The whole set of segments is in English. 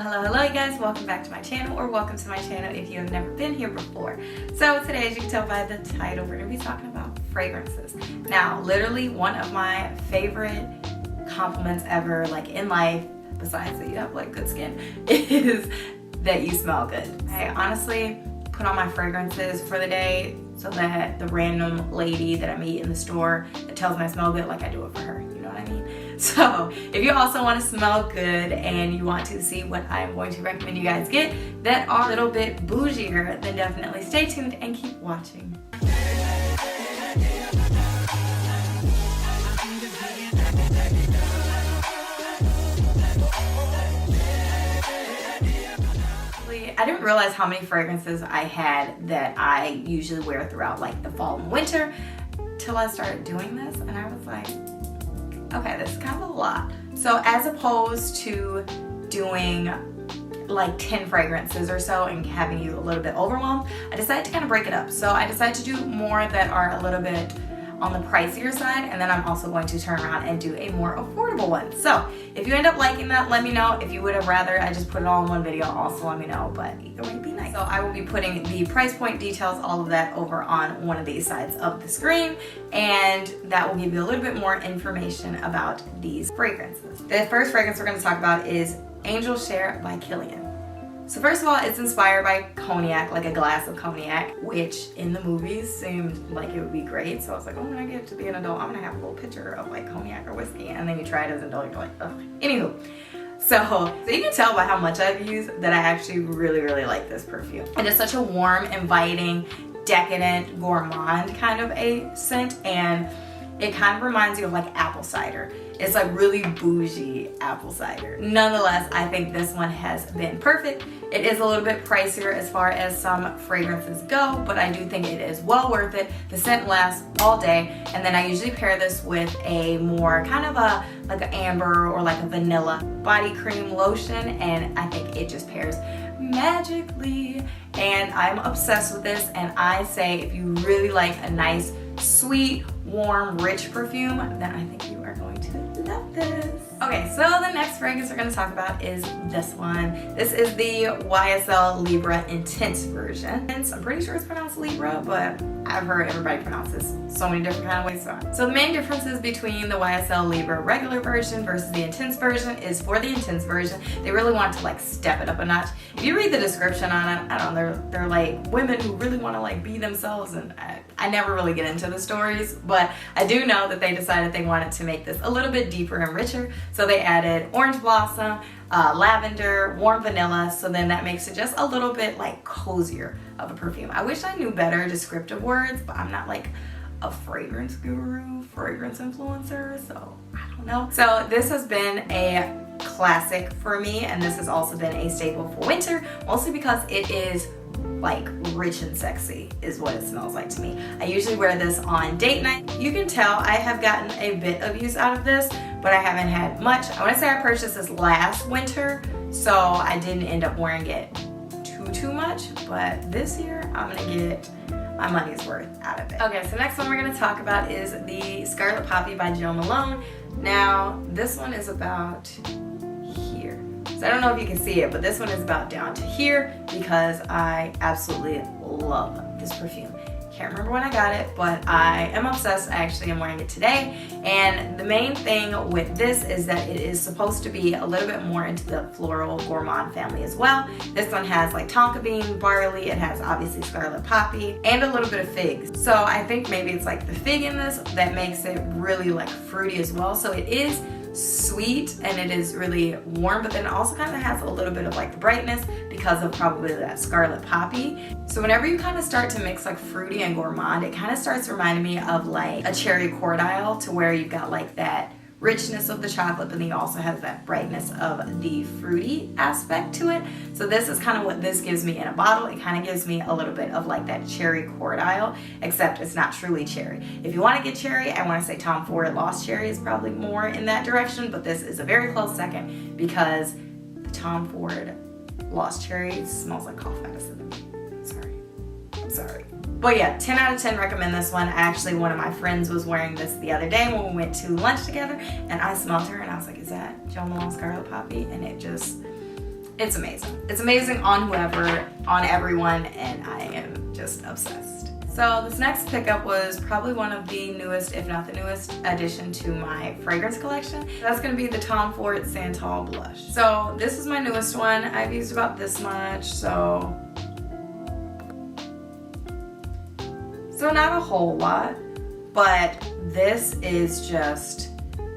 Hello you guys, welcome back to my channel, or welcome to my channel if you have never been here before. So today, as you can tell by the title, we're going to be talking about fragrances. Now, literally one of my favorite compliments ever, like in life, besides that you have like good skin, is that you smell good. I honestly put on my fragrances for the day so that the random lady that I meet in the store that tells me I smell good, like I do it for her, you know what I mean? So if you also want to smell good and you want to see what I'm going to recommend you guys get that are a little bit bougier, then definitely stay tuned and keep watching. I didn't realize how many fragrances I had that I usually wear throughout like the fall and winter till I started doing this, and I was like, okay, this is kind of a lot. So as opposed to doing like 10 fragrances or so and having you a little bit overwhelmed, I decided to kind of break it up. So I decided to do more that are a little bit on the pricier side, and then I'm also going to turn around and do a more affordable one. So if you end up liking that, let me know. If you would have rather I just put it all in one video, also let me know, but either way, be nice. So I will be putting the price point details, all of that, over on one of these sides of the screen, and that will give you a little bit more information about these fragrances. The first fragrance we're going to talk about is Angel Share by Kilian. So first of all, it's inspired by cognac, like a glass of cognac, which in the movies seemed like it would be great. So I was like, oh, when I get to be an adult, I'm gonna have a little picture of like cognac or whiskey. And then you try it as an adult, you're like, ugh. Anywho, so you can tell by how much I've used that I actually really like this perfume. It is such a warm, inviting, decadent, gourmand kind of a scent, and it kind of reminds you of like apple cider. It's like really bougie apple cider. Nonetheless, I think this one has been perfect. It is a little bit pricier as far as some fragrances go, but I do think it is well worth it. The scent lasts all day, and then I usually pair this with a more kind of a like an amber or like a vanilla body cream lotion, and I think it just pairs magically. And I'm obsessed with this, and I say if you really like a nice, sweet, warm, rich perfume, then I think you are going to love this. Okay, so the next fragrance we're going to talk about is this one. This is the YSL Libre Intense version. And I'm pretty sure it's pronounced Libra, but I've heard everybody pronounce this so many different kind of ways. So the main differences between the YSL Libre regular version versus the Intense version is for the Intense version, they really want to like step it up a notch. If you read the description on it, I don't know, they're like women who really want to like be themselves, and I never really get into the stories, but I do know that they decided they wanted to make this a little bit deeper and richer. So they added orange blossom, lavender, warm vanilla, so then that makes it just a little bit like cozier of a perfume. I wish I knew better descriptive words, but I'm not like a fragrance guru, fragrance influencer, so I don't know. So this has been a classic for me, and this has also been a staple for winter, mostly because it is like rich and sexy is what it smells like to me. I usually wear this on date night. You can tell I have gotten a bit of use out of this, but I haven't had much. I want to say I purchased this last winter, so I didn't end up wearing it too much, but this year I'm gonna get my money's worth out of it. Okay, so next one we're gonna talk about is the Scarlet Poppy by Jo Malone. Now, this one is about here. So I don't know if you can see it, but this one is about down to here because I absolutely love this perfume. Can't remember when I got it, but I am obsessed. I actually am wearing it today. And the main thing with this is that it is supposed to be a little bit more into the floral gourmand family as well. This one has like tonka bean, barley, it has obviously scarlet poppy, and a little bit of figs. So I think maybe it's like the fig in this that makes it really like fruity as well. So it is sweet and it is really warm, but then it also kind of has a little bit of like the brightness because of probably that scarlet poppy. So whenever you kind of start to mix like fruity and gourmand, it kind of starts reminding me of like a cherry cordial, to where you've got like that richness of the chocolate, but then you also have that brightness of the fruity aspect to it. So this is kind of what this gives me in a bottle. It kind of gives me a little bit of like that cherry cordial, except it's not truly cherry. If you want to get cherry, I want to say Tom Ford Lost Cherry is probably more in that direction, but this is a very close second because the Tom Ford Lost Cherry smells like cough medicine. I'm sorry. But yeah, 10 out of 10 recommend this one. Actually, one of my friends was wearing this the other day when we went to lunch together, and I smelled her and I was like, is that Jo Malone Scarlet Poppy? And it just It's amazing. It's amazing on whoever, on everyone, and I am just obsessed. So this next pickup was probably one of the newest, if not the newest, addition to my fragrance collection. That's gonna be the Tom Ford Santal Blush. So this is my newest one. I've used about this much, so not a whole lot, but this is just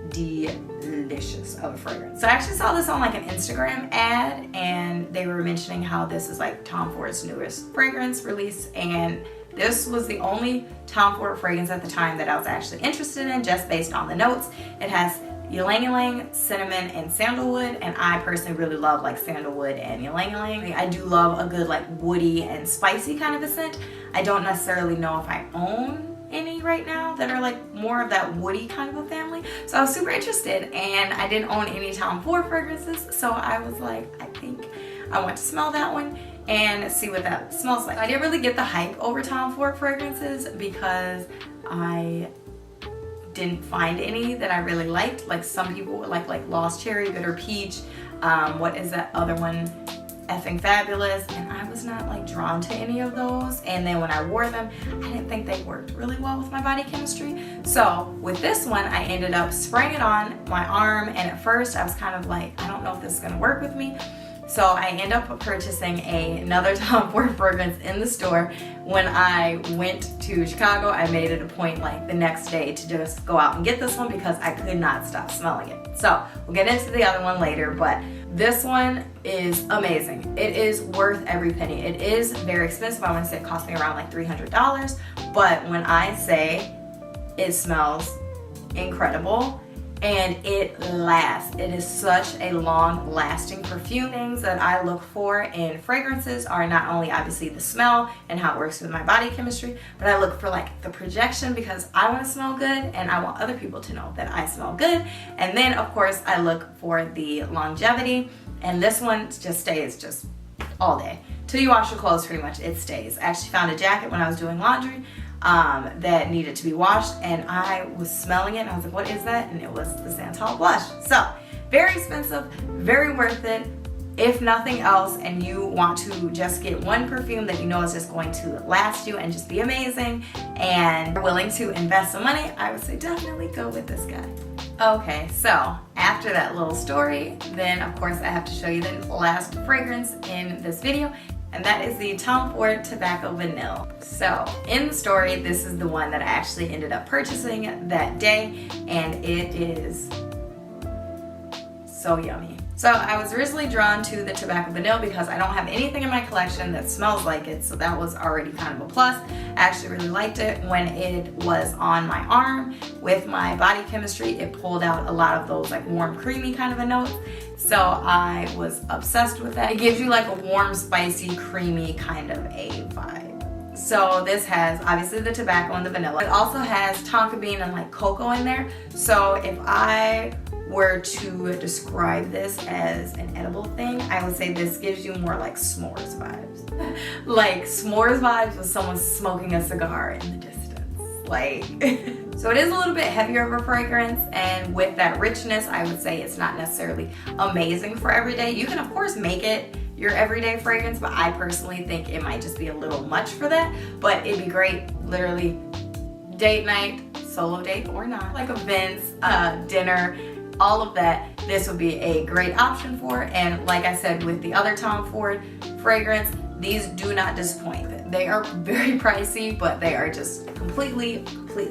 delicious of a fragrance. So I actually saw this on like an Instagram ad, and they were mentioning how this is like Tom Ford's newest fragrance release, and this was the only Tom Ford fragrance at the time that I was actually interested in, just based on the notes. It has ylang ylang, cinnamon, and sandalwood, and I personally really love like sandalwood and ylang ylang. I do love a good like woody and spicy kind of a scent. I don't necessarily know if I own any right now that are like more of that woody kind of a family, so I was super interested, and I didn't own any Tom Ford fragrances, so I was like, I think I want to smell that one and see what that smells like. I didn't really get the hype over Tom Ford fragrances because I didn't find any that I really liked. Like some people would like Lost Cherry, Bitter Peach, what is that other one? Effing Fabulous, and I was not like drawn to any of those. And then when I wore them, I didn't think they worked really well with my body chemistry. So with this one, I ended up spraying it on my arm, and at first I was kind of like, I don't know if this is gonna work with me. So I ended up purchasing another Tom Ford fragrance in the store. When I went to Chicago, I made it a point like the next day to just go out and get this one because I could not stop smelling it. So we'll get into the other one later, but this one is amazing. It is worth every penny. It is very expensive. I want to say it cost me around like $300, but when I say it smells incredible, and it lasts. It is such a long lasting perfume. Things that I look for in fragrances are not only obviously the smell and how it works with my body chemistry, but I look for like the projection because I want to smell good and I want other people to know that I smell good. And then of course I look for the longevity, and this one just stays just all day. Till you wash your clothes, pretty much it stays. I actually found a jacket when I was doing laundry that needed to be washed, and I was smelling it and I was like, what is that? And it was the Santal blush. So very expensive, very worth it. If nothing else, and you want to just get one perfume that you know is just going to last you and just be amazing, and you're willing to invest some money, I would say definitely go with this guy. Okay, so after that little story, then of course I have to show you the last fragrance in this video, and that is the Tom Ford Tobacco Vanilla. So in the story, this is the one that I actually ended up purchasing that day, and it is so yummy. So I was originally drawn to the Tobacco Vanilla because I don't have anything in my collection that smells like it, so that was already kind of a plus. I actually really liked it when it was on my arm. With my body chemistry, it pulled out a lot of those like warm, creamy kind of a notes. So I was obsessed with that. It gives you like a warm, spicy, creamy kind of a vibe. So this has obviously the tobacco and the vanilla. It also has tonka bean and like cocoa in there. So if I were to describe this as an edible thing, I would say this gives you more like s'mores vibes. Like s'mores vibes with someone smoking a cigar in the distance. Like, so it is a little bit heavier of a fragrance, and with that richness, I would say it's not necessarily amazing for every day. You can of course make it your everyday fragrance, but I personally think it might just be a little much for that. But it'd be great, literally, date night, solo date or not, like events, dinner, all of that, this would be a great option for. And like I said, with the other Tom Ford fragrance, these do not disappoint. They are very pricey, but they are just completely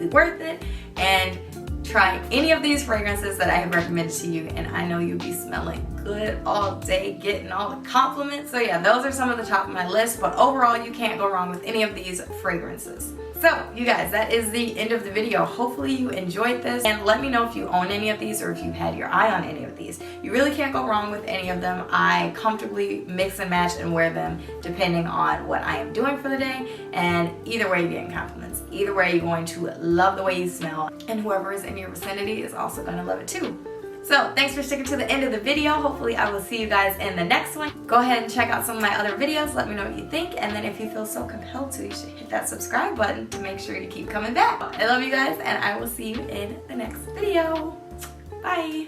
worth it. And try any of these fragrances that I have recommended to you, and I know you'll be smelling good all day, getting all the compliments. So yeah, those are some of the top of my list, but overall you can't go wrong with any of these fragrances. So you guys, that is the end of the video. Hopefully you enjoyed this, and let me know if you own any of these or if you've had your eye on any of these. You really can't go wrong with any of them. I comfortably mix and match and wear them depending on what I am doing for the day, and either way you're getting compliments. Either way you're going to love the way you smell, and whoever is in your vicinity is also going to love it too. So thanks for sticking to the end of the video. Hopefully I will see you guys in the next one. Go ahead and check out some of my other videos. Let me know what you think. And then if you feel so compelled to, you should hit that subscribe button to make sure you keep coming back. I love you guys, and I will see you in the next video. Bye.